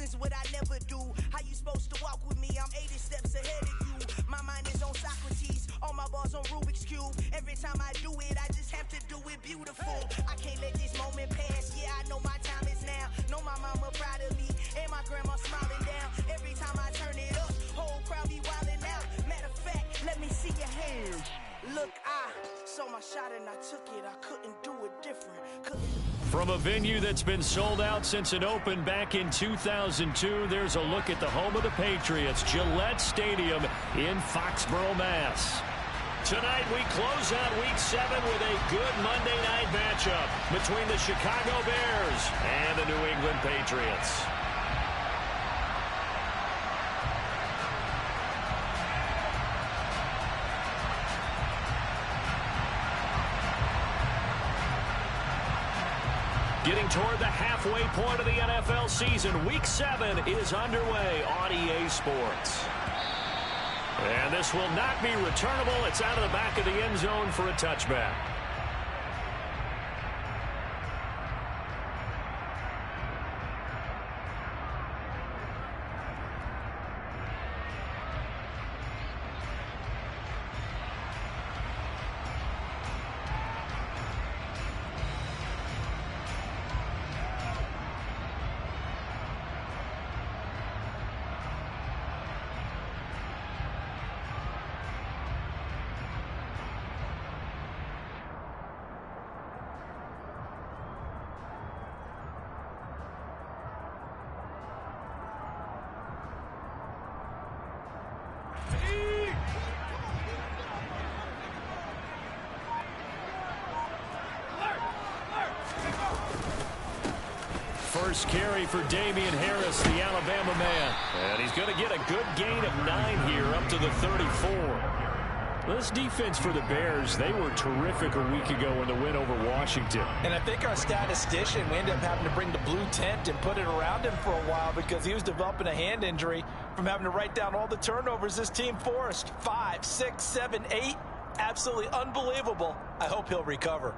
thousands, what I never do. How you supposed to walk with me? I'm 80 steps ahead of you. My mind is on Socrates, all my bars on Rubik's Cube. Every time I do it, I just have to do it beautiful. I can't let this moment pass, yeah, I know my time is now. Know my mama proud of me, and my grandma smiling down. Every time I turn it up, whole crowd be wildin' out. Matter of fact, let me see your hands. Look, I saw my shot and I took it. I couldn't do it different. From a venue that's been sold out since it opened back in 2002, there's a look at the home of the Patriots, Gillette Stadium in Foxborough, Mass. Tonight we close out Week 7 with a good Monday night matchup between the Chicago Bears and the New England Patriots. Getting toward the halfway point of the NFL season, Week 7 is underway on EA Sports. And this will not be returnable. It's out of the back of the end zone for a touchback. First carry for Damian Harris, the Alabama man. And he's going to get a good gain of 9 here up to the 34. This defense for the Bears, they were terrific a week ago in the win over Washington. And I think our statistician, we ended up having to bring the blue tent and put it around him for a while because he was developing a hand injury from having to write down all the turnovers this team forced. 5, 6, 7, 8. Absolutely unbelievable. I hope he'll recover.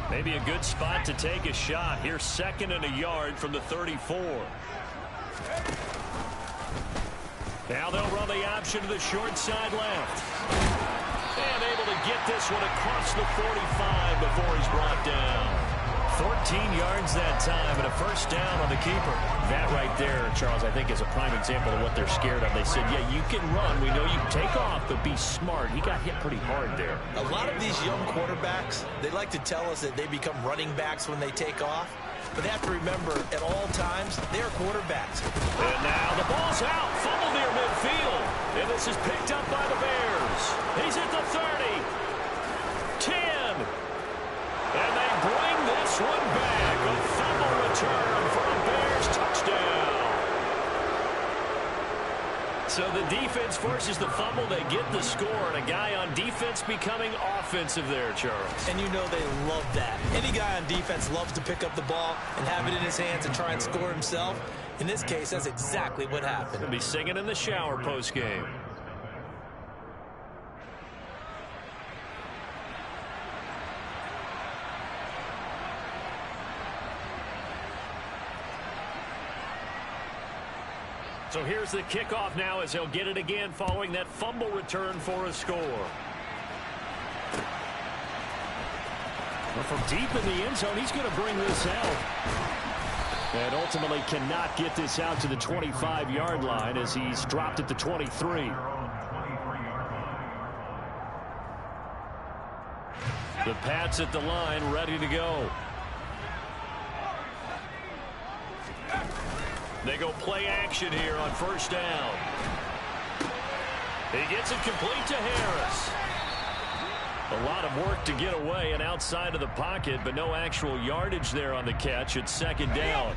Maybe a good spot to take a shot. Here's 2nd and a yard from the 34. Now they'll run the option to the short side left. And able to get this one across the 45 before he's brought down. 14 yards that time and a first down on the keeper. That right there, Charles, I think is a prime example of what they're scared of. They said, yeah, you can run. We know you can take off, but be smart. He got hit pretty hard there. A lot of these young quarterbacks, they like to tell us that they become running backs when they take off. But they have to remember, at all times, they're quarterbacks. And now the ball's out. Fumble near midfield. And this is picked up by the Bears. He's at the 30. 10. And they bring this one back. A fumble return for a Bears touchdown. So the defense forces the fumble. They get the score. And a guy on defense becoming offensive there, Charles. And you know they love that. Any guy on defense loves to pick up the ball and have it in his hands and try and score himself. In this case, that's exactly what happened. He'll be singing in the shower post-game. So here's the kickoff now as he'll get it again following that fumble return for a score. Well, from deep in the end zone, he's going to bring this out. And ultimately cannot get this out to the 25-yard line as he's dropped at the 23. The Pats at the line, ready to go. They go play action here on first down. He gets it complete to Harris. A lot of work to get away and outside of the pocket, but no actual yardage there on the catch. It's 2nd down.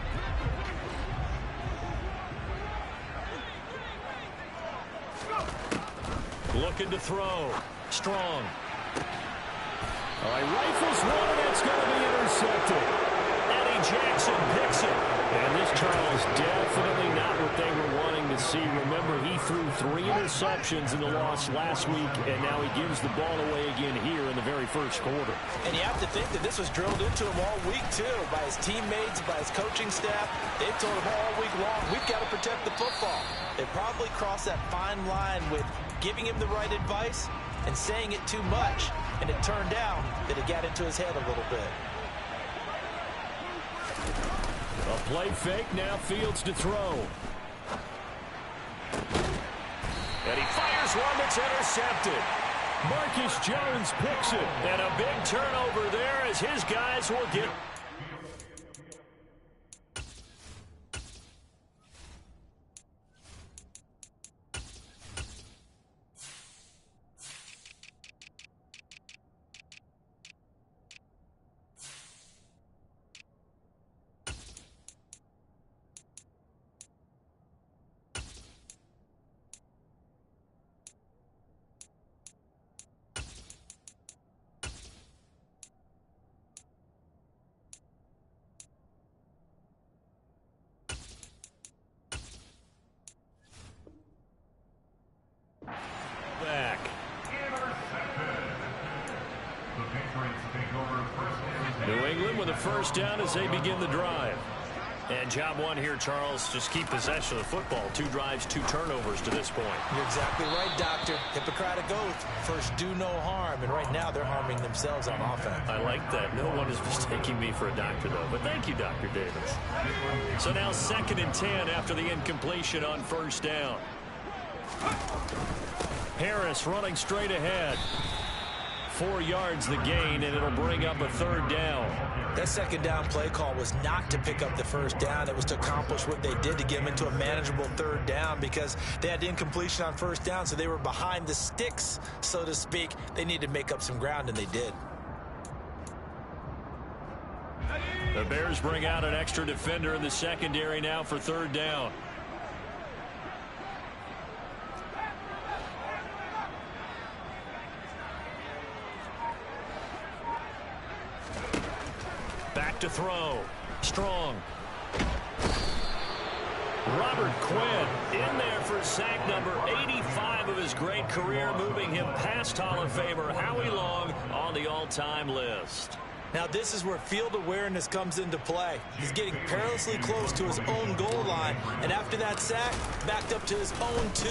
Looking to throw. Strong. All right, rifles one, and it's going to be intercepted. Eddie Jackson picks it. And this Charles definitely not what they were wanting to see. Remember, he threw 3 interceptions in the loss last week, and now he gives the ball away again here in the very first quarter. And you have to think that this was drilled into him all week, too, by his teammates, by his coaching staff. They told him all week long, we've got to protect the football. They probably crossed that fine line with giving him the right advice and saying it too much. And it turned out that it got into his head a little bit. A play fake, now Fields to throw. And he fires one that's intercepted. Marcus Jones picks it. And a big turnover there as his guys will get... back. New England with a first down as they begin the drive. And job one here, Charles, just keep possession of the football. 2 drives, 2 turnovers to this point. You're exactly right, Doctor. Hippocratic oath. First, do no harm. And right now, they're harming themselves on offense. I like that. No one is mistaking me for a doctor, though. But thank you, Dr. Davis. So now 2nd and 10 after the incompletion on first down. Harris running straight ahead. 4 yards the gain, and it'll bring up a 3rd down. That 2nd down play call was not to pick up the 1st down. It was to accomplish what they did to get them into a manageable 3rd down because they had incompletion on 1st down, so they were behind the sticks, so to speak. They needed to make up some ground, and they did. The Bears bring out an extra defender in the secondary now for 3rd down. Back to throw. Strong. Robert Quinn in there for sack number 85 of his great career, moving him past Hall of Famer Howie Long on the all-time list. Now this is where field awareness comes into play. He's getting perilously close to his own goal line, and after that sack, backed up to his own 2.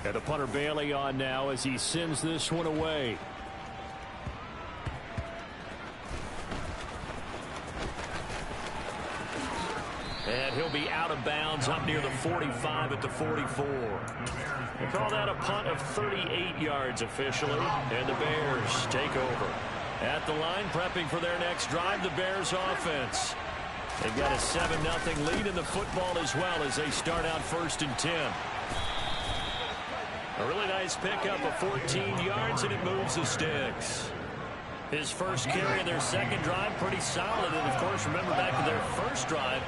And the punter Bailey on now as he sends this one away. And he'll be out of bounds up near the 45 at the 44. They call that a punt of 38 yards officially. And the Bears take over. At the line, prepping for their next drive, the Bears offense. They've got a 7-0 lead in the football as well as they start out 1st and 10. A really nice pickup of 14 yards, and it moves the sticks. His first carry of their 2nd drive, pretty solid. And, of course, remember back to their first drive,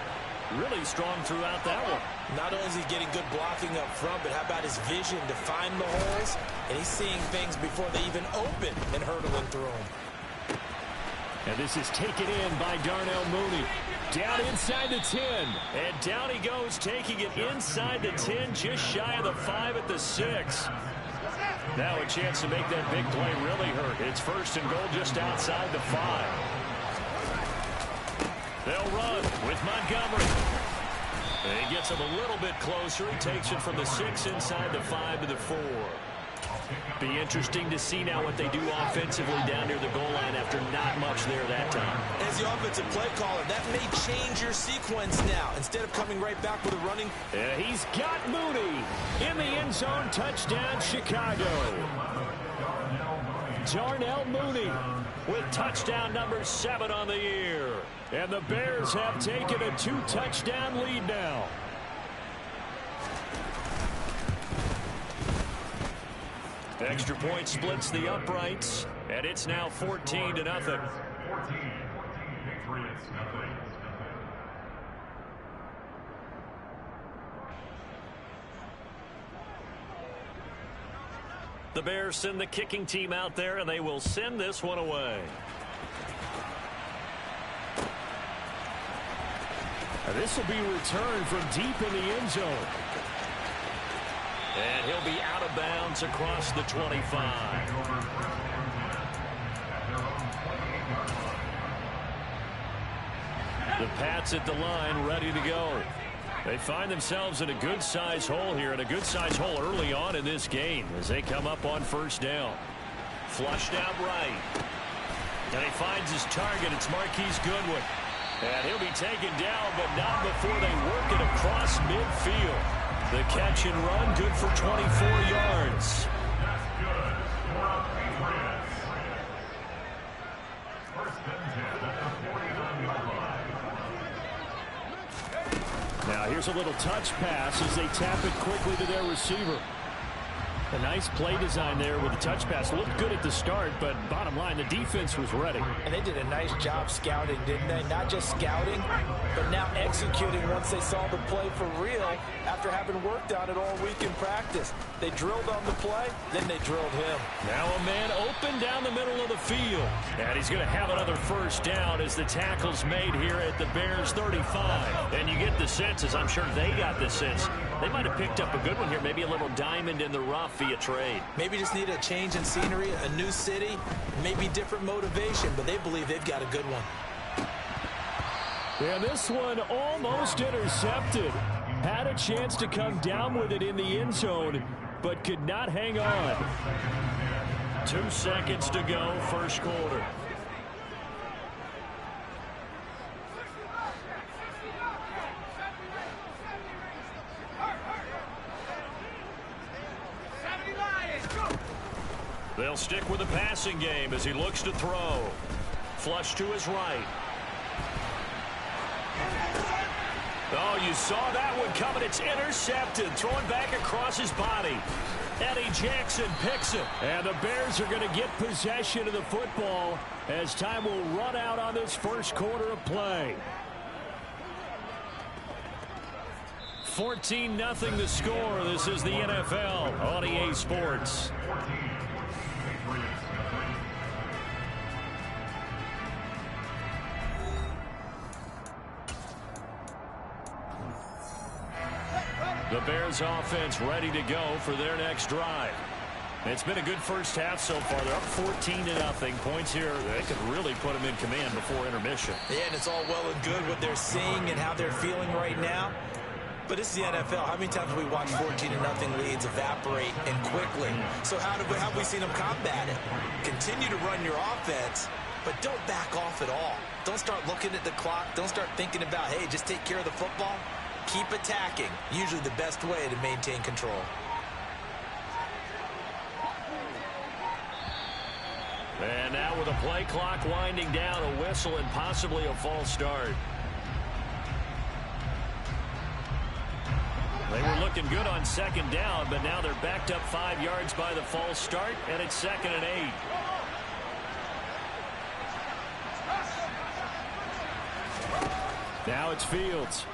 really strong throughout that one. Not only is he getting good blocking up front, but how about his vision to find the holes? And he's seeing things before they even open and hurdling through them. And this is taken in by Darnell Mooney. Down inside the 10. And down he goes, taking it inside the 10, just shy of the 5 at the 6. Now a chance to make that big play really hurt. It's 1st and goal just outside the 5. They'll run with Montgomery. And he gets him a little bit closer. He takes it from the 6 inside the 5 to the 4. Be interesting to see now what they do offensively down near the goal line after not much there that time. As the offensive play caller, that may change your sequence now. Instead of coming right back with a running. He's got Mooney in the end zone. Touchdown, Chicago. Darnell Mooney with touchdown number 7 on the year. And the Bears have taken a 2-touchdown lead now. Extra point splits the uprights, and it's now 14-0. The Bears send the kicking team out there, and they will send this one away. This will be returned from deep in the end zone. And he'll be out of bounds across the 25. The Pats at the line, ready to go. They find themselves in a good-sized hole here, and a good-sized hole early on in this game as they come up on first down. Flushed out right. And he finds his target. It's Marquise Goodwin. And he'll be taken down, but not before they work it across midfield. The catch and run, good for 24 yards. Now here's a little touch pass as they tap it quickly to their receiver. A nice play design there with the touch pass. Looked good at the start, but bottom line, the defense was ready. And they did a nice job scouting, didn't they? Not just scouting, but now executing once they saw the play for real after having worked on it all week in practice. They drilled on the play, then they drilled him. Now a man open down the middle of the field. And he's going to have another first down as the tackle's made here at the Bears 35. And you get the sense, as I'm sure they got the sense, they might have picked up a good one here, maybe a little diamond in the rough via trade. Maybe just need a change in scenery, a new city, maybe different motivation, but they believe they've got a good one. And this one almost intercepted. Had a chance to come down with it in the end zone, but could not hang on. 2 seconds to go, first quarter. They'll stick with the passing game as he looks to throw. Flush to his right. Oh, you saw that one coming. It's intercepted. Throwing back across his body. Eddie Jackson picks it. And the Bears are going to get possession of the football as time will run out on this first quarter of play. 14-0 the score. This is the NFL on EA Sports. The Bears offense ready to go for their next drive. It's been a good first half so far. They're up 14-0. Points here, they could really put them in command before intermission. Yeah, and it's all well and good what they're seeing and how they're feeling right now. But this is the NFL. How many times have we watched 14-0 leads evaporate and quickly? So how have we seen them combat it? Continue to run your offense, but don't back off at all. Don't start looking at the clock. Don't start thinking about, hey, just take care of the football. Keep attacking. Usually the best way to maintain control. And now with a play clock winding down, a whistle and possibly a false start. They were looking good on second down, but now they're backed up 5 yards by the false start, and it's 2nd and 8. Now it's Fields.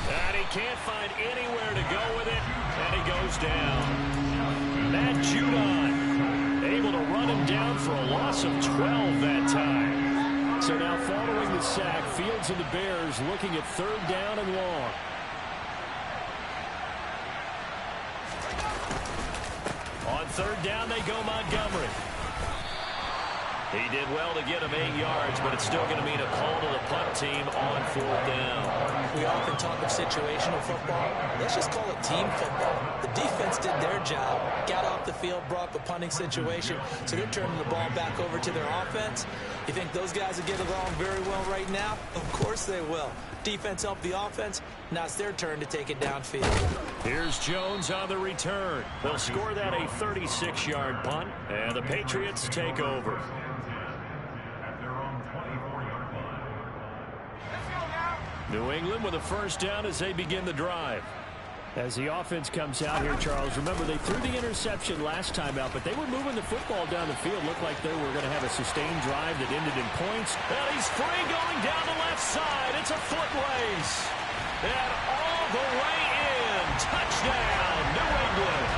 And he can't find anywhere to go with it, and he goes down. Matt Judon able to run him down for a loss of 12 that time. So now following the sack, Fields and the Bears looking at 3rd down and long. On 3rd down, they go Montgomery. He did well to get him 8 yards, but it's still going to mean a call to the punt team on 4th down. We often talk of situational football. Let's just call it team football. The defense did their job, got off the field, brought the punting situation, so they're turning the ball back over to their offense. You think those guys will get along very well right now? Of course they will. Defense helped the offense. Now it's their turn to take it downfield. Here's Jones on the return. They'll score that a 36-yard punt, and the Patriots take over. New England with a first down as they begin the drive. As the offense comes out here, Charles, remember they threw the interception last time out, but they were moving the football down the field. Looked like they were going to have a sustained drive that ended in points. And he's free going down the left side. It's a foot race. And all the way in. Touchdown, New England.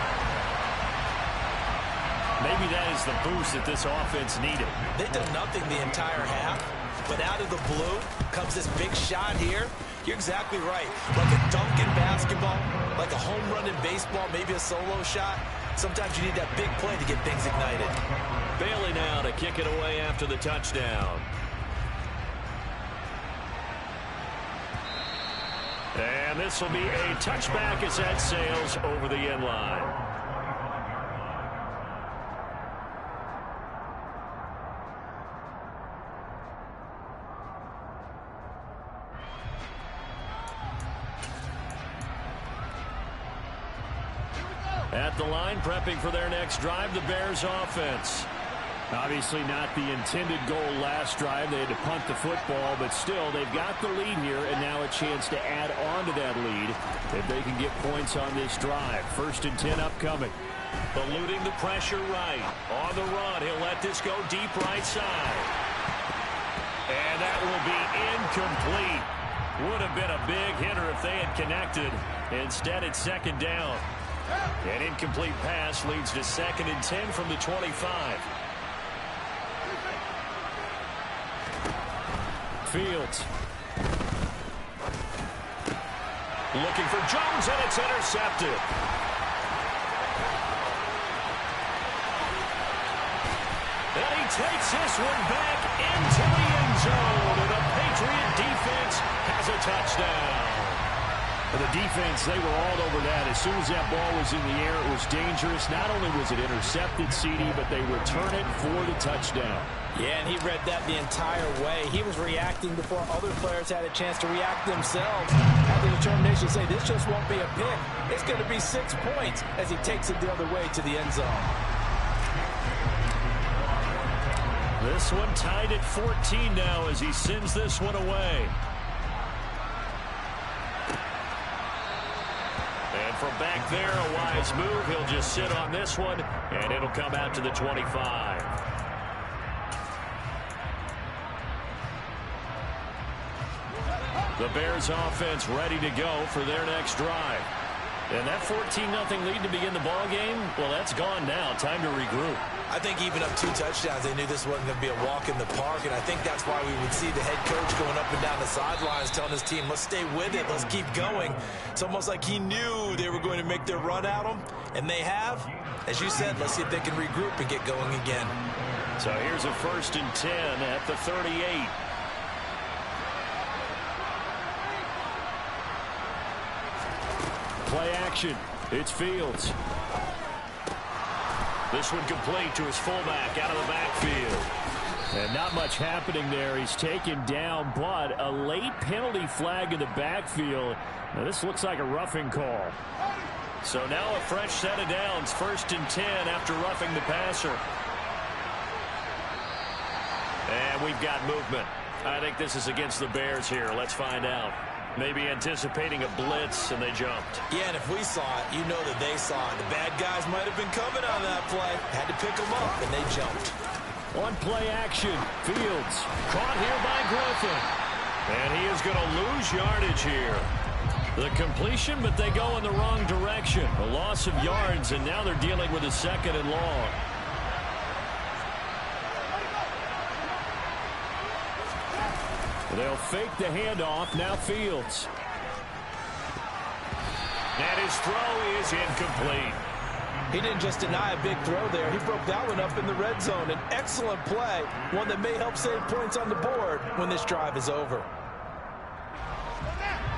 Maybe that is the boost that this offense needed. They've done nothing the entire half. But out of the blue comes this big shot here. You're exactly right. Like a dunk in basketball, like a home run in baseball, maybe a solo shot. Sometimes you need that big play to get things ignited. Bailey now to kick it away after the touchdown. And this will be a touchback as that sails over the end line. At the line, prepping for their next drive, the Bears offense. Obviously not the intended goal last drive. They had to punt the football, but still, they've got the lead here, and now a chance to add on to that lead if they can get points on this drive. 1st and 10 upcoming. Eluding the pressure right. On the run, he'll let this go deep right side. And that will be incomplete. Would have been a big hitter if they had connected. Instead, it's 2nd down. An incomplete pass leads to 2nd and 10 from the 25. Fields. Looking for Jones, and it's intercepted. And he takes this one back into the end zone. And the Patriot defense has a touchdown. The defense, they were all over that. As soon as that ball was in the air, it was dangerous. Not only was it intercepted, CD, but they return it for the touchdown. Yeah, and he read that the entire way. He was reacting before other players had a chance to react themselves. Had the determination to say, this just won't be a pick. It's going to be 6 points as he takes it the other way to the end zone. This one tied at 14 now as he sends this one away. And from back there, a wise move. He'll just sit on this one, and it'll come out to the 25. The Bears offense ready to go for their next drive. And that 14-0 lead to begin the ball game, well, that's gone now. Time to regroup. I think even up 2 touchdowns, they knew this wasn't going to be a walk in the park, and I think that's why we would see the head coach going up and down the sidelines telling his team, let's stay with it, let's keep going. It's almost like he knew they were going to make their run at him, and they have. As you said, let's see if they can regroup and get going again. So here's a 1st and 10 at the 38. Play action. It's Fields. This one complete to his fullback out of the backfield. And not much happening there. He's taken down, but a late penalty flag in the backfield. Now this looks like a roughing call. So now a fresh set of downs. 1st and 10 after roughing the passer. And we've got movement. I think this is against the Bears here. Let's find out. Maybe anticipating a blitz, and they jumped. Yeah, and if we saw it, you know that they saw it. The bad guys might have been coming on that play. Had to pick them up, and they jumped. On play action, Fields caught here by Griffin. And he is going to lose yardage here. The completion, but they go in the wrong direction. A loss of yards, and now they're dealing with a 2nd and long. They'll fake the handoff. Now Fields. And his throw is incomplete. He didn't just deny a big throw there. He broke that one up in the red zone. An excellent play. One that may help save points on the board when this drive is over.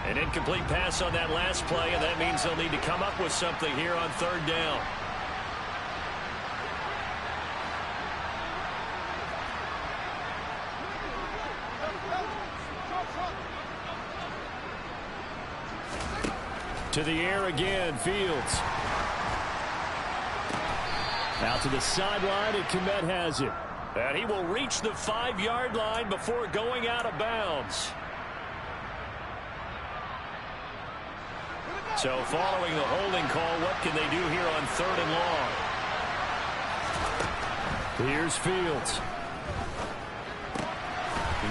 An incomplete pass on that last play, and that means they'll need to come up with something here on 3rd down. To the air again, Fields. Out to the sideline, and Kmet has it. And he will reach the 5-yard line before going out of bounds. So following the holding call, what can they do here on 3rd and long? Here's Fields.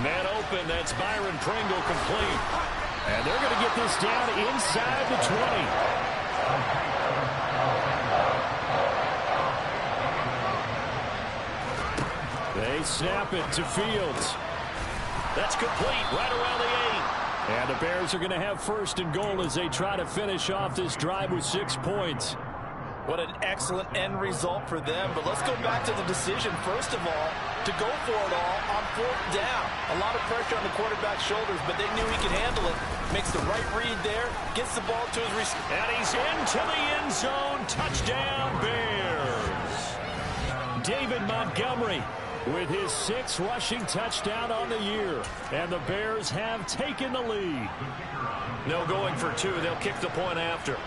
Man open, that's Byron Pringle complete. And they're going to get this down inside the 20. They snap it to Fields. That's complete right around the 8. And the Bears are going to have first and goal as they try to finish off this drive with 6 points. What an excellent end result for them. But let's go back to the decision, first of all, to go for it all on 4th down. A lot of pressure on the quarterback's shoulders, but they knew he could handle it. Makes the right read there, gets the ball to his receiver. And he's into the end zone. Touchdown, Bears. David Montgomery with his 6th rushing touchdown on the year. And the Bears have taken the lead. No going for 2. They'll kick the point after.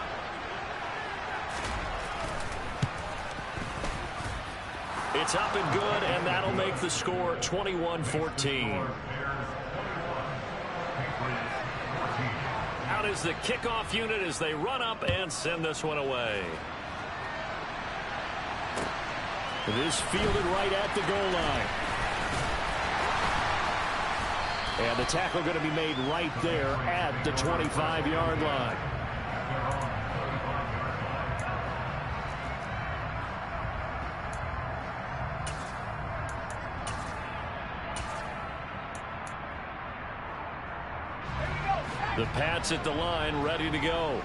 It's up and good, and that'll make the score 21-14. Out is the kickoff unit as they run up and send this one away. This fielded right at the goal line. And the tackle going to be made right there at the 25-yard line. The Pats at the line, ready to go.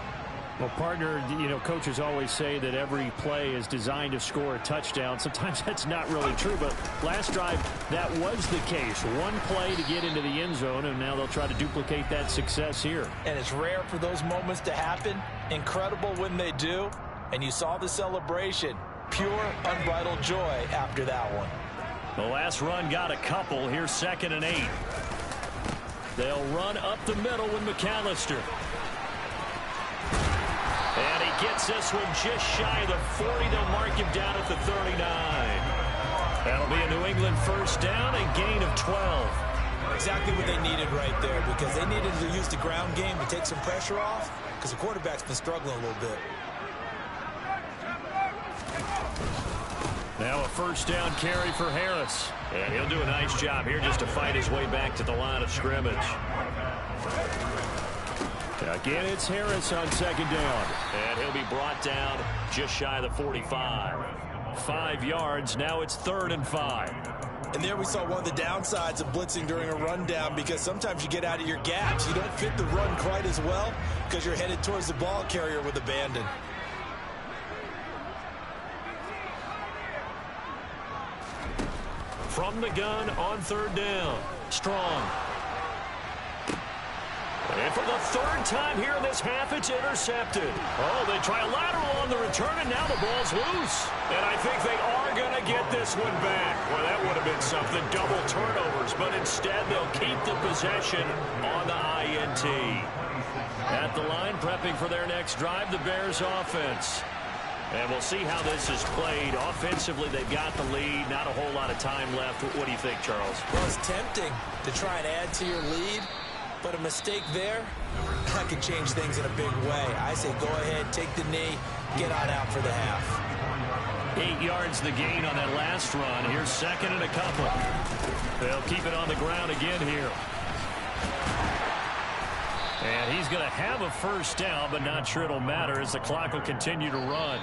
Well, partner, you know, coaches always say that every play is designed to score a touchdown. Sometimes that's not really true, but last drive, that was the case. One play to get into the end zone, and now they'll try to duplicate that success here. And it's rare for those moments to happen. Incredible when they do. And you saw the celebration. Pure, unbridled joy after that one. The last run got a couple. Here's 2nd and 8. They'll run up the middle with McAllister. And he gets this one just shy of the 40. They'll mark him down at the 39. That'll be a New England first down, a gain of 12. Exactly what they needed right there, because they needed to use the ground game to take some pressure off, because the quarterback's been struggling a little bit. Now a first down carry for Harris. And he'll do a nice job here just to fight his way back to the line of scrimmage. Again, it's Harris on 2nd down. And he'll be brought down just shy of the 45. 5 yards. Now it's 3rd and 5. And there we saw one of the downsides of blitzing during a rundown, because sometimes you get out of your gaps. You don't fit the run quite as well because you're headed towards the ball carrier with abandon. From the gun on 3rd down. Strong. And for the 3rd time here in this half, it's intercepted. Oh, they try a lateral on the return, and now the ball's loose. And I think they are going to get this one back. Well, that would have been something, double turnovers. But instead, they'll keep the possession on the INT. At the line, prepping for their next drive, the Bears offense. And we'll see how this is played. Offensively, they've got the lead. Not a whole lot of time left. What do you think, Charles? Well, it's tempting to try and add to your lead, but a mistake there, that could change things in a big way. I say go ahead, take the knee, get on out for the half. 8 yards the gain on that last run. Here's 2nd and a couple. They'll keep it on the ground again here. And he's going to have a first down, but not sure it'll matter as the clock will continue to run.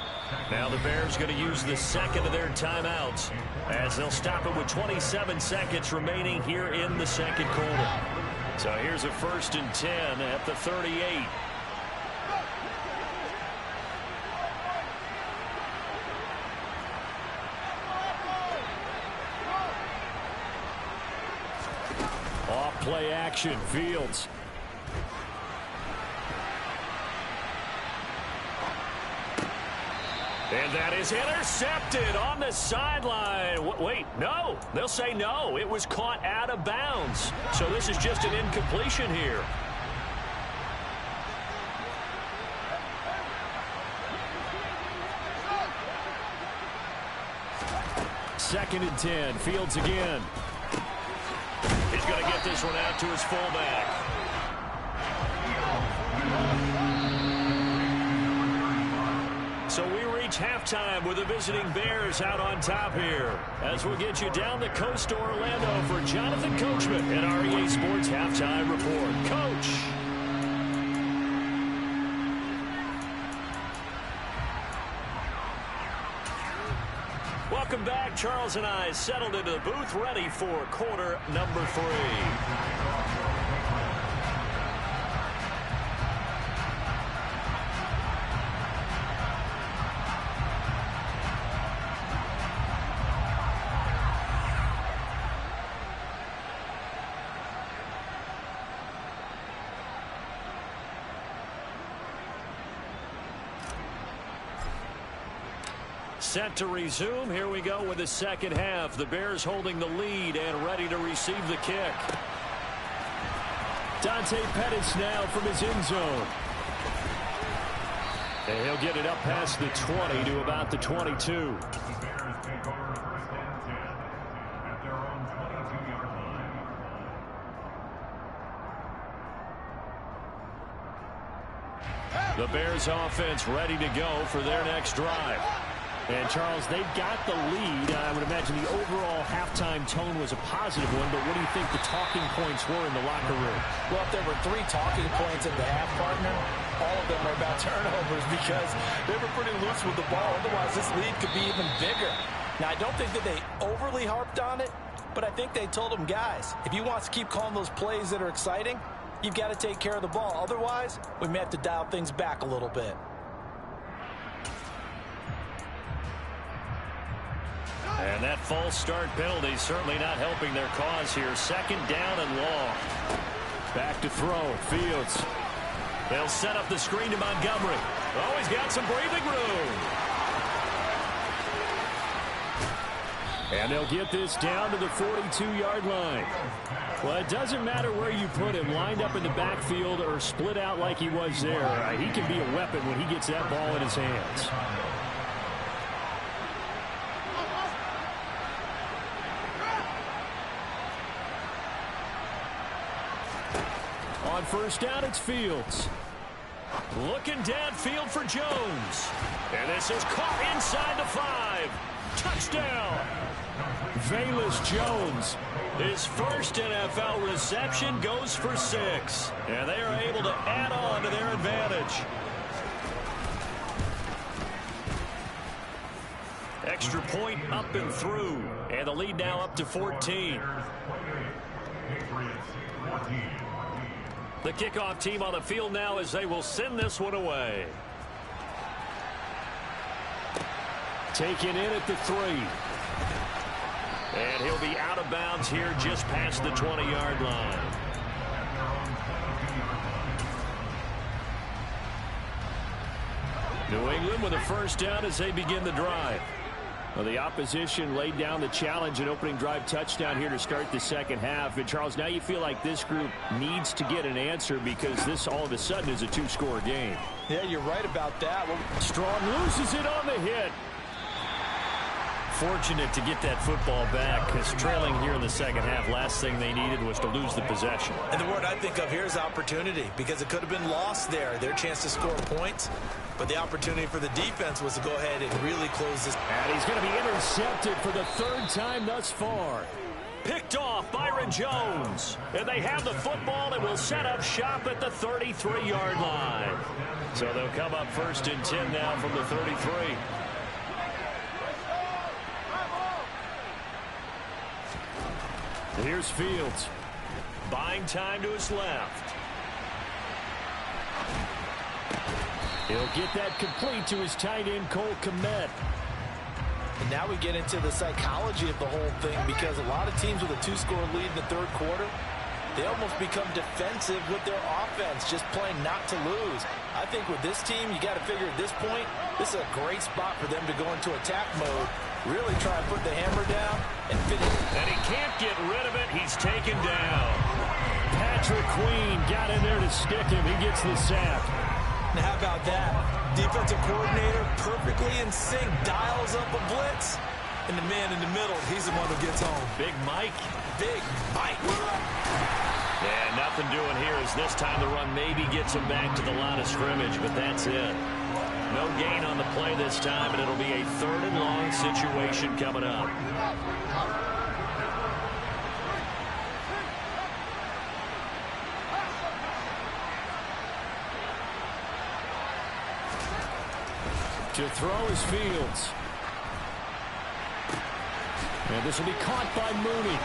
Now the Bears going to use the 2nd of their timeouts as they'll stop it with 27 seconds remaining here in the 2nd quarter. So here's a 1st and 10 at the 38. Off play action, Fields. And that is intercepted on the sideline. Wait, no. They'll say no. It was caught out of bounds. So this is just an incompletion here. Second and 10. Fields again. He's going to get this one out to his fullback. So we reach halftime with the visiting Bears out on top here. As we'll get you down the coast to Orlando for Jonathan Coachman and our EA Sports Halftime Report. Coach. Welcome back Charles and I settled into the booth, ready for quarter number 3. Set to resume. Here we go with the second half. The Bears holding the lead and ready to receive the kick. Dante Pettis now from his end zone. And he'll get it up past the 20 to about the 22. The Bears offense ready to go for their next drive. And, Charles, they've got the lead. I would imagine the overall halftime tone was a positive one, but what do you think the talking points were in the locker room? Well, if there were 3 talking points at the half, partner, all of them are about turnovers because they were pretty loose with the ball. Otherwise, this lead could be even bigger. Now, I don't think that they overly harped on it, but I think they told them, guys, if you want to keep calling those plays that are exciting, you've got to take care of the ball. Otherwise, we may have to dial things back a little bit. And that false start penalty certainly not helping their cause here. Second down and long. Back to throw. Fields. They'll set up the screen to Montgomery. Oh, he's got some breathing room. And they'll get this down to the 42-yard line. Well, it doesn't matter where you put him, lined up in the backfield or split out like he was there. He can be a weapon when he gets that ball in his hands. On first down, it's Fields. Looking downfield for Jones. And this is caught inside the 5. Touchdown. Velus Jones. His first NFL reception goes for 6. And they are able to add on to their advantage. Extra point up and through. And the lead now up to 14. The kickoff team on the field now as they will send this one away. Taken in at the 3. And he'll be out of bounds here just past the 20-yard line. New England with a first down as they begin the drive. Well, the opposition laid down the challenge and opening drive touchdown here to start the second half. And, Charles, now you feel like this group needs to get an answer because this all of a sudden is a 2-score game. Yeah, you're right about that. Well, Strong loses it on the hit. Fortunate to get that football back because trailing here in the second half, last thing they needed was to lose the possession. And the word I think of here is opportunity because it could have been lost there. Their chance to score points. But the opportunity for the defense was to go ahead and really close this. And he's going to be intercepted for the 3rd time thus far. Picked off Byron Jones. And they have the football and will set up shop at the 33-yard line. So they'll come up 1st and 10 now from the 33. Here's Fields. Buying time to his left. He'll get that complete to his tight end, Cole Kmet. And now we get into the psychology of the whole thing because a lot of teams with a 2-score lead in the 3rd quarter, they almost become defensive with their offense, just playing not to lose. I think with this team, you got to figure at this point, this is a great spot for them to go into attack mode, really try and put the hammer down and finish. And he can't get rid of it. He's taken down. Patrick Queen got in there to stick him. He gets the sack. Now, how about that? Defensive coordinator perfectly in sync, dials up a blitz, and the man in the middle, he's the one who gets home. Big Mike. Big Mike. Yeah, nothing doing here as this time the run maybe gets him back to the line of scrimmage, but that's it. No gain on the play this time, and it'll be a 3rd and long situation coming up. To throw is Fields. And this will be caught by Mooney.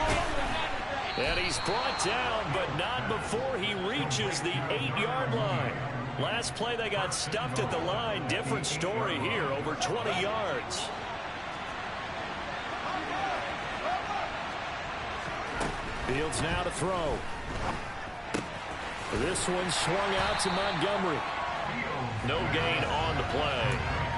And he's brought down, but not before he reaches the 8-yard line. Last play, they got stuffed at the line. Different story here, over 20 yards. Fields now to throw. This one swung out to Montgomery. No gain on the play,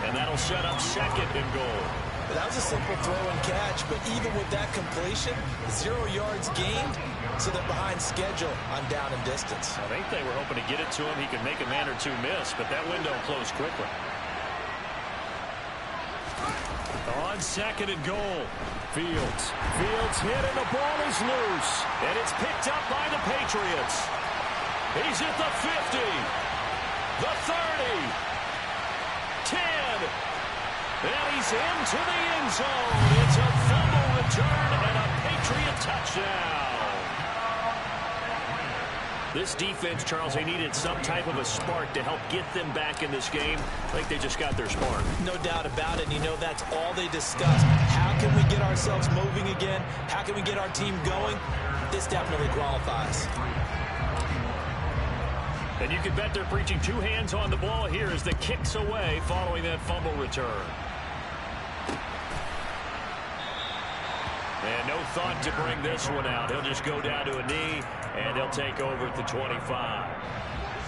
and that'll set up 2nd and goal. That was a simple throw and catch, but even with that completion, 0 yards gained, so they're behind schedule on down and distance. I think they were hoping to get it to him. He could make a man or two miss, but that window closed quickly. On 2nd and goal. Fields hit, and the ball is loose. And it's picked up by the Patriots. He's at the 50, the 30, 10, and he's into the end zone. It's a fumble return and a Patriot touchdown. This defense, Charles, they needed some type of a spark to help get them back in this game. I think they just got their spark. No doubt about it. And you know that's all they discussed. How can we get ourselves moving again? How can we get our team going? This definitely qualifies. And you can bet they're preaching 2 hands on the ball here as the kick's away following that fumble return. And no thought to bring this one out. He'll just go down to a knee, and he'll take over at the 25.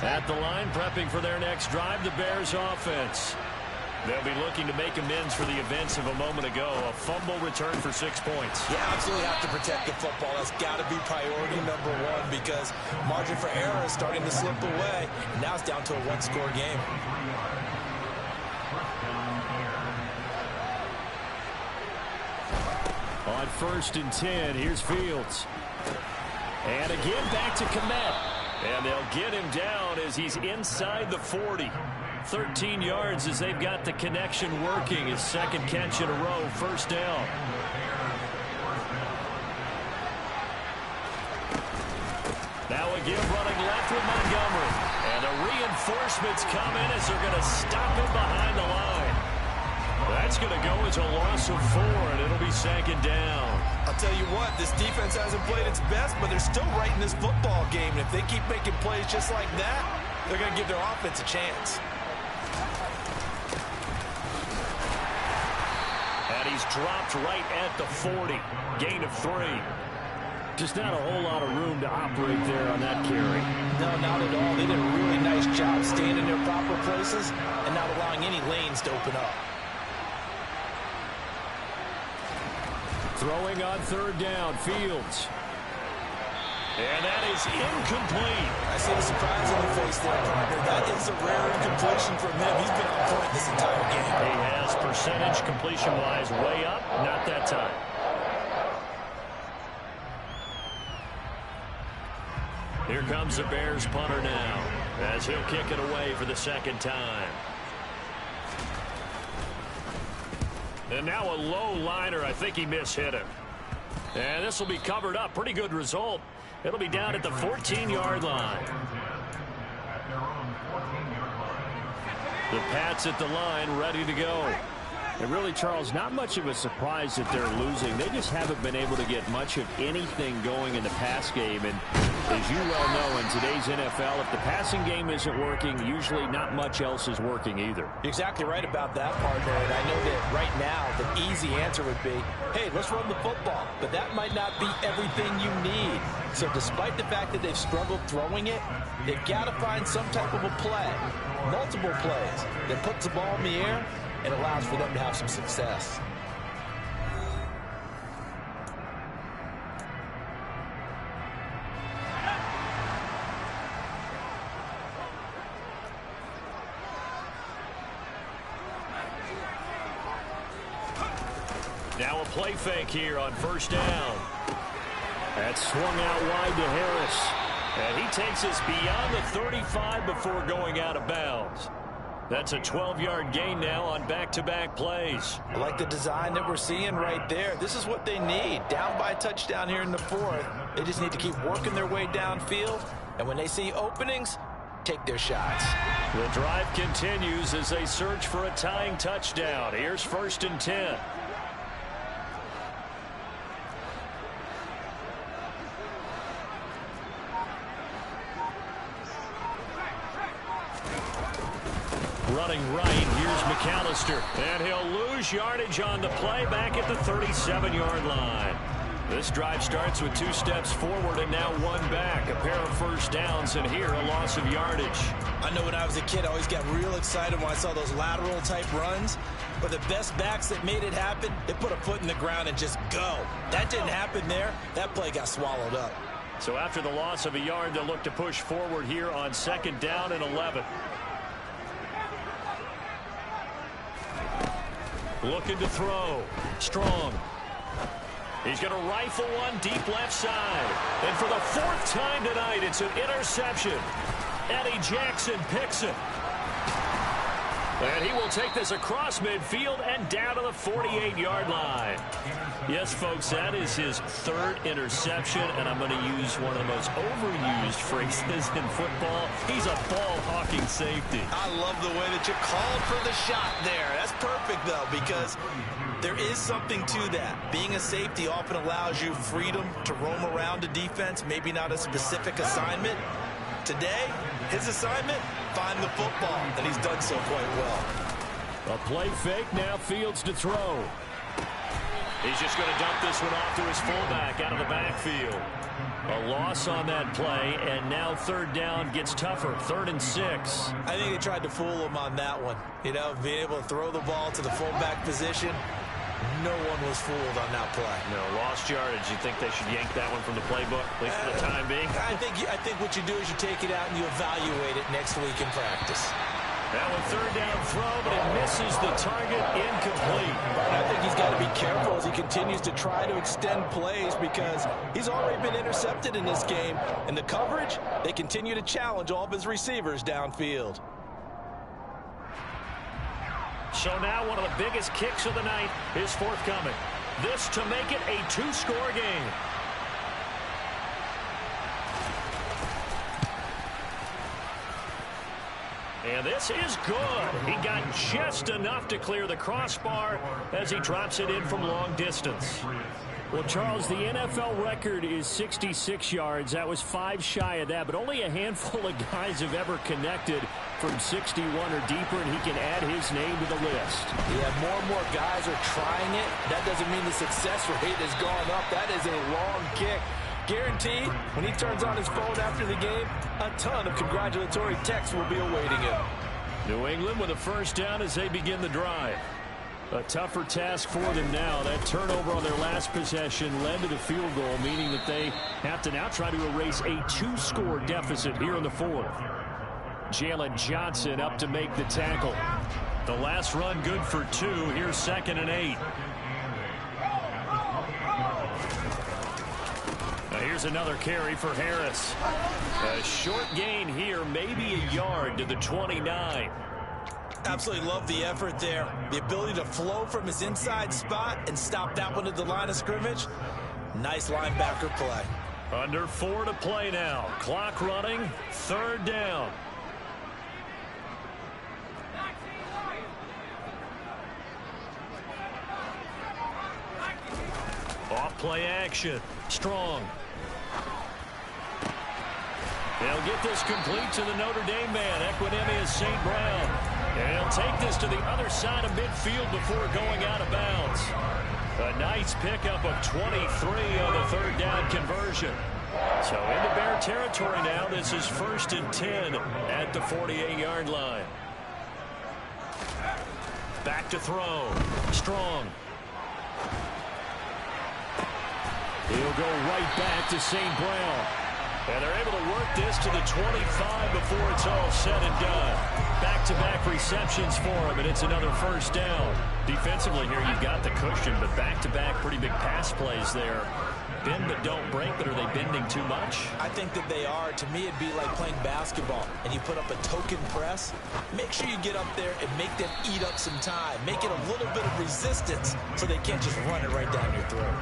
At the line, prepping for their next drive, the Bears offense. They'll be looking to make amends for the events of a moment ago. A fumble return for 6 points. Yeah, absolutely have to protect the football. That's got to be priority number 1 because margin for error is starting to slip away. And now it's down to a 1-score game. On 1st and 10, here's Fields. And again back to Kmet. And they'll get him down as he's inside the 40. 13 yards as they've got the connection working. His 2nd catch in a row, 1st down. Now a give running left with Montgomery. And the reinforcements come in as they're going to stop him behind the line. That's going to go as a loss of 4, and it'll be 2nd down. I'll tell you what, this defense hasn't played its best, but they're still right in this football game. And if they keep making plays just like that, they're going to give their offense a chance. And he's dropped right at the 40. Gain of 3. Just not a whole lot of room to operate there on that carry. No, not at all. They did a really nice job staying in their proper places and not allowing any lanes to open up. Throwing on 3rd down, Fields. And that is incomplete. I see the surprise on the face there, partner. That is a rare incompletion from him. He's been on point this entire game. He has percentage completion-wise way up. Not that time. Here comes the Bears punter now as he'll kick it away for the 2nd time. And now a low liner. I think he mishit him. And this will be covered up. Pretty good result. It'll be down at the 14-yard line. The Pats at the line, ready to go. And really, Charles, not much of a surprise that they're losing. They just haven't been able to get much of anything going in the pass game. And as you well know, in today's NFL, if the passing game isn't working, usually not much else is working either. You're exactly right about that, partner. And I know that right now the easy answer would be, hey, let's run the football. But that might not be everything you need. So despite the fact that they've struggled throwing it, they've got to find some type of a play, multiple plays, that puts the ball in the air and allows for them to have some success. Now a play fake here on 1st down. That swung out wide to Harris. And he takes us beyond the 35 before going out of bounds. That's a 12-yard gain now on back-to-back plays. I like the design that we're seeing right there. This is what they need. Down by a touchdown here in the 4th. They just need to keep working their way downfield. And when they see openings, take their shots. The drive continues as they search for a tying touchdown. Here's 1st and 10. Running right, here's McAllister. And he'll lose yardage on the play back at the 37-yard line. This drive starts with 2 steps forward and now 1 back. A pair of first downs, and here a loss of yardage. I know when I was a kid, I always got real excited when I saw those lateral type runs. But the best backs that made it happen, they put a foot in the ground and just go. That didn't happen there. That play got swallowed up. So after the loss of a yard, they'll look to push forward here on 2nd down and 11. Looking to throw. Strong. He's going to rifle one deep left side. And for the 4th time tonight, it's an interception. Eddie Jackson picks it. And he will take this across midfield and down to the 48-yard line. Yes, folks, that is his 3rd interception, and I'm going to use one of the most overused phrases in football. He's a ball-hawking safety. I love the way that you called for the shot there. That's perfect, though, because there is something to that. Being a safety often allows you freedom to roam around a defense, maybe not a specific assignment. Today, his assignment, find the football, and he's done so quite well. A play fake, now Fields to throw. He's just going to dump this one off to his fullback out of the backfield. A loss on that play, and now 3rd down gets tougher, 3rd and 6. I think they tried to fool him on that one. You know, being able to throw the ball to the fullback position. No one was fooled on that play. No, lost yardage. You think they should yank that one from the playbook, at least for the time being? I think what you do is you take it out and you evaluate it next week in practice. That one 3rd down throw, but it misses the target, incomplete. And I think he's got to be careful as he continues to try to extend plays because he's already been intercepted in this game. And the coverage, they continue to challenge all of his receivers downfield. So now one of the biggest kicks of the night is forthcoming. This to make it a 2-score game. And this is good. He got just enough to clear the crossbar as he drops it in from long distance. Well, Charles, the NFL record is 66 yards. That was 5 shy of that, but only a handful of guys have ever connected from 61 or deeper, and he can add his name to the list. Yeah, more and more guys are trying it. That doesn't mean the success rate has gone up. That is a long kick. Guaranteed, when he turns on his phone after the game, a ton of congratulatory texts will be awaiting him. New England with a 1st down as they begin the drive. A tougher task for them now. That turnover on their last possession led to the field goal, meaning that they have to now try to erase a 2-score deficit here in the 4th. Jalen Johnson up to make the tackle. The last run good for 2. Here's 2nd and 8. Now here's another carry for Harris. A short gain here, maybe a yard to the 29. Absolutely love the effort there. The ability to flow from his inside spot and stop that one at the line of scrimmage. Nice linebacker play. Under 4 to play now. Clock running. 3rd down. Off play action. Strong. They'll get this complete to the Notre Dame man, Equanimeous St. Brown. And he'll take this to the other side of midfield before going out of bounds. A nice pickup of 23 on the 3rd down conversion. So into Bear territory now. This is 1st and 10 at the 48-yard line. Back to throw. Strong. He'll go right back to St. Brown. And they're able to work this to the 25 before it's all said and done. Back-to-back receptions for him, and it's another 1st down. Defensively here, you've got the cushion, but back-to-back pretty big pass plays there. Bend but don't break, but are they bending too much? I think that they are. To me, it'd be like playing basketball, and you put up a token press. Make sure you get up there and make them eat up some time. Make it a little bit of resistance so they can't just run it right down your throat.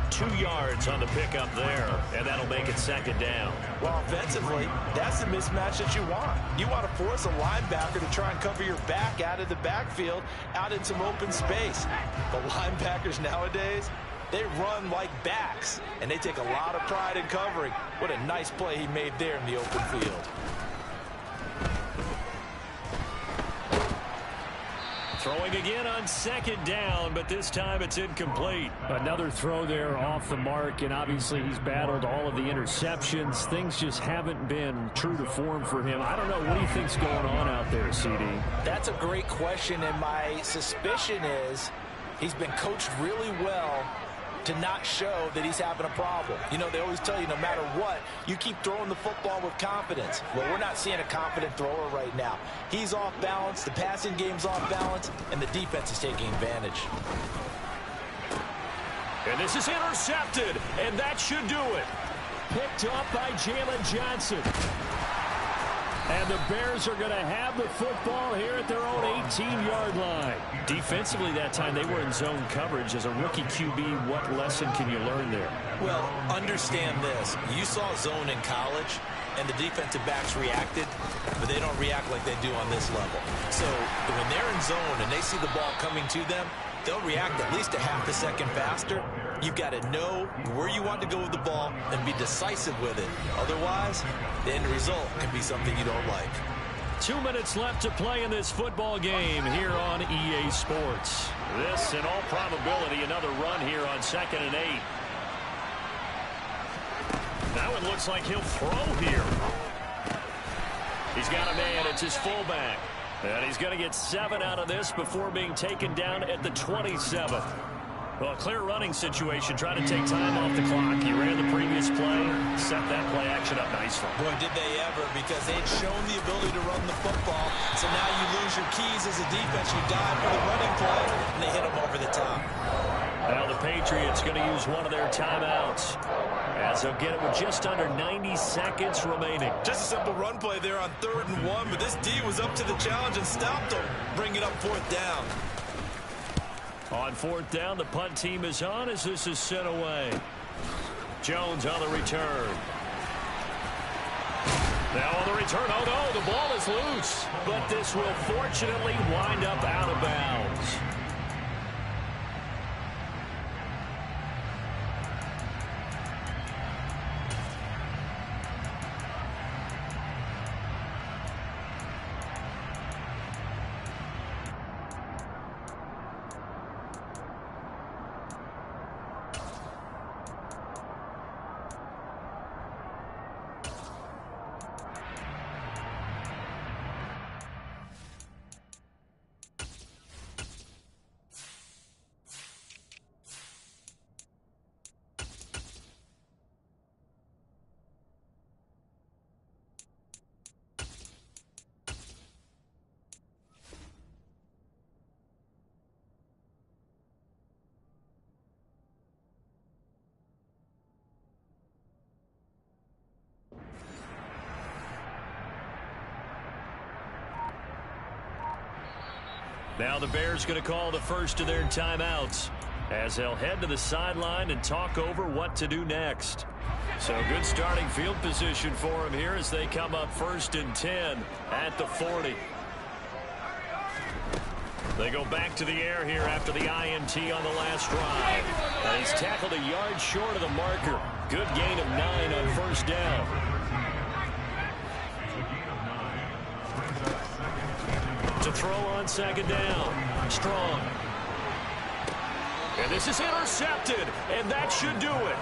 2 yards on the pickup there, and that'll make it 2nd down. Well, offensively, that's the mismatch that you want. You want to force a linebacker to try and cover your back out of the backfield, out in some open space. The linebackers nowadays, they run like backs, and they take a lot of pride in covering. What a nice play he made there in the open field. Throwing again on second down, but this time it's incomplete. Another throw there off the mark, and obviously he's battled all of the interceptions. Things just haven't been true to form for him. I don't know. What do you think's going on out there, CD? That's a great question, and my suspicion is he's been coached really well to not show that he's having a problem. You know, they always tell you no matter what, you keep throwing the football with confidence. Well, we're not seeing a confident thrower right now. He's off balance, the passing game's off balance, and the defense is taking advantage. And this is intercepted, and that should do it. Picked up by Jalen Johnson. And the Bears are going to have the football here at their own 18-yard line. Defensively that time, they were in zone coverage. As a rookie QB, what lesson can you learn there? Well, understand this. You saw zone in college, and the defensive backs reacted, but they don't react like they do on this level. So when they're in zone and they see the ball coming to them, they'll react at least a half a second faster. You've got to know where you want to go with the ball and be decisive with it. Otherwise, the end result can be something you don't like. 2 minutes left to play in this football game here on EA Sports. This, in all probability, another run here on 2nd and 8. Now it looks like he'll throw here. He's got a man. It's his fullback. And he's going to get 7 out of this before being taken down at the 27. Well, a clear running situation, trying to take time off the clock. He ran the previous play, set that play action up nicely. Boy, did they ever, because they'd shown the ability to run the football. So now you lose your keys as a defense. You dive for the running play, and they hit them over the top. Now the Patriots going to use one of their timeouts, as they'll get it with just under 90 seconds remaining. Just a simple run play there on 3rd and 1, but this D was up to the challenge and stopped them, bringing up 4th down. On 4th down, the punt team is on as this is sent away. Jones on the return. Now on the return, oh no, the ball is loose. But this will fortunately wind up out of bounds. Now the Bears going to call the first of their timeouts as they'll head to the sideline and talk over what to do next. So good starting field position for them here as they come up 1st and 10 at the 40. They go back to the air here after the INT on the last drive. And he's tackled a yard short of the marker. Good gain of 9 on 1st down. To throw on 2nd down. Strong. And this is intercepted, and that should do it.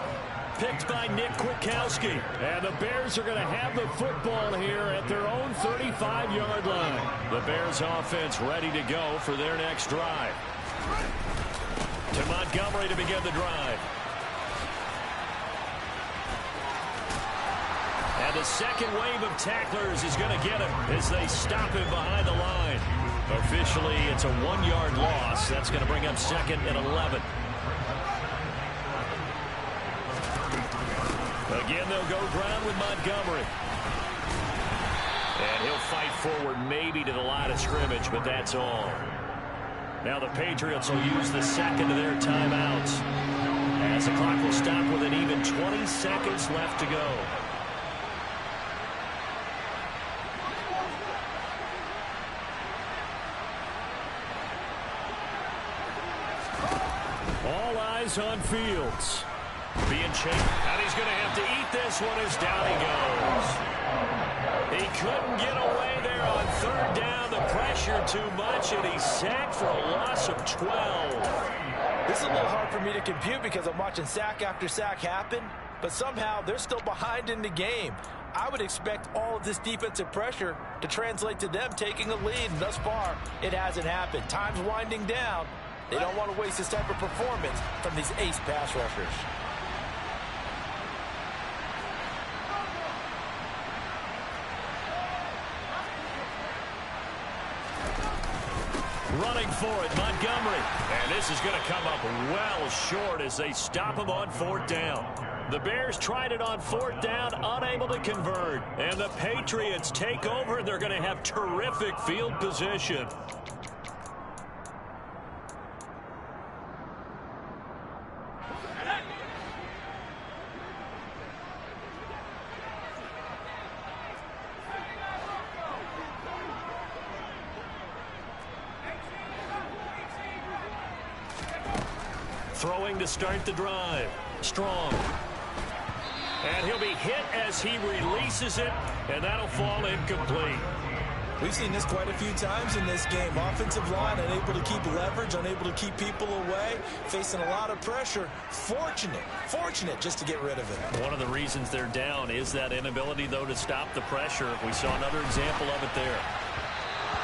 Picked by Nick Kwiatkowski. And the Bears are going to have the football here at their own 35-yard line. The Bears offense ready to go for their next drive. To Montgomery to begin the drive. And the second wave of tacklers is going to get him as they stop him behind the line. Officially, it's a 1-yard loss. That's going to bring up 2nd and 11. Again, they'll go ground with Montgomery. And he'll fight forward maybe to the line of scrimmage, but that's all. Now the Patriots will use the second of their timeouts, as the clock will stop with an even 20 seconds left to go. All eyes on Fields. Being chased, and he's going to have to eat this one as down he goes. He couldn't get away there on 3rd down. The pressure pressure too much, and he's sacked for a loss of 12. This is a little hard for me to compute because I'm watching sack after sack happen, but somehow they're still behind in the game. I would expect all of this defensive pressure to translate to them taking a lead, and thus far, it hasn't happened. Time's winding down. They don't want to waste this type of performance from these ace pass rushers. Running for it, Montgomery. And this is going to come up well short as they stop him on 4th down. The Bears tried it on 4th down, unable to convert. And the Patriots take over, and they're going to have terrific field position. Throwing to start the drive. Strong. And he'll be hit as he releases it, and that'll fall incomplete. We've seen this quite a few times in this game. Offensive line unable to keep leverage, unable to keep people away, facing a lot of pressure. Fortunate just to get rid of it. One of the reasons they're down is that inability, though, to stop the pressure. We saw another example of it there.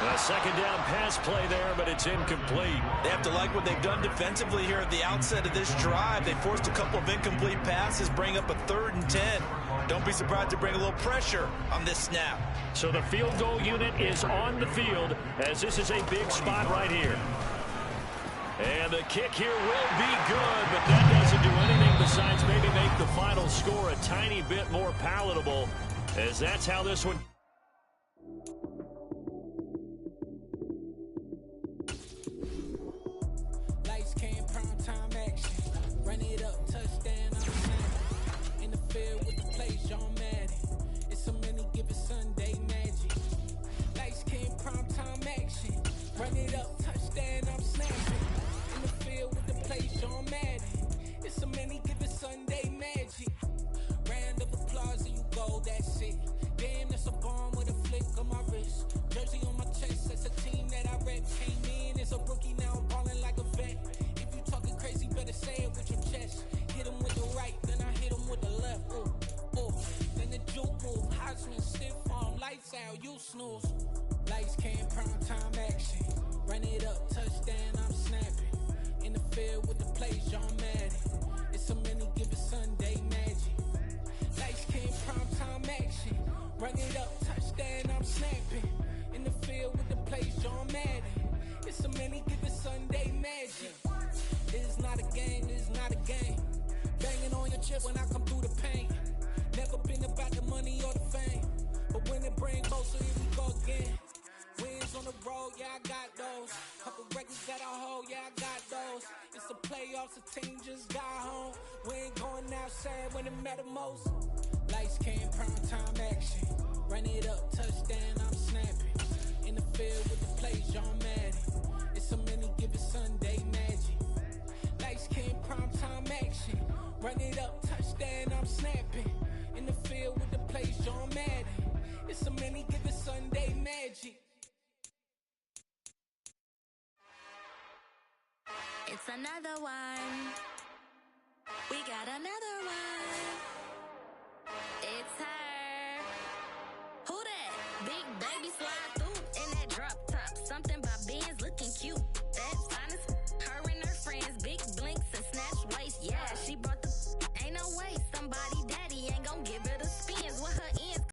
A second down pass play there, but it's incomplete. They have to like what they've done defensively here at the outset of this drive. They forced a couple of incomplete passes, bring up a 3rd and 10. Don't be surprised to bring a little pressure on this snap. So the field goal unit is on the field as this is a big spot right here. And the kick here will be good, but that doesn't do anything besides maybe make the final score a tiny bit more palatable, as that's how this one... Lights, cam, prime time action. Run it up, touchdown, I'm snapping. In the field with the play, John Madden. It's a many given Sunday magic. Lights, cam, prime time action. Run it up, touchdown, I'm snapping. In the field with the play, John Madden. It's a many given Sunday magic. It's not a game, it's not a game. Banging on your chest when I come through the pain. Never been about the money or the fame. But when it brings closer, here we go again. Wins on the road, yeah, I got those. Couple records that I hold, yeah, I got those. It's the playoffs, the team just got home. We ain't going outside when it matter most. Lights, cam, prime time action. Run it up, touchdown, I'm snapping. In the field with the play, John Madden. It's a many given Sunday magic. Lights, cam, prime time action. Run it up, touchdown, I'm snapping. In the field with the play, John Madden. It's a many given Sunday magic. It's another one. We got another one. It's her. Who that? Big baby slide through in that drop top. Something about Benz looking cute. That's honest. Her and her friends, big blinks and snatch waist. Yeah, she brought the. Ain't no way somebody daddy ain't gonna give it a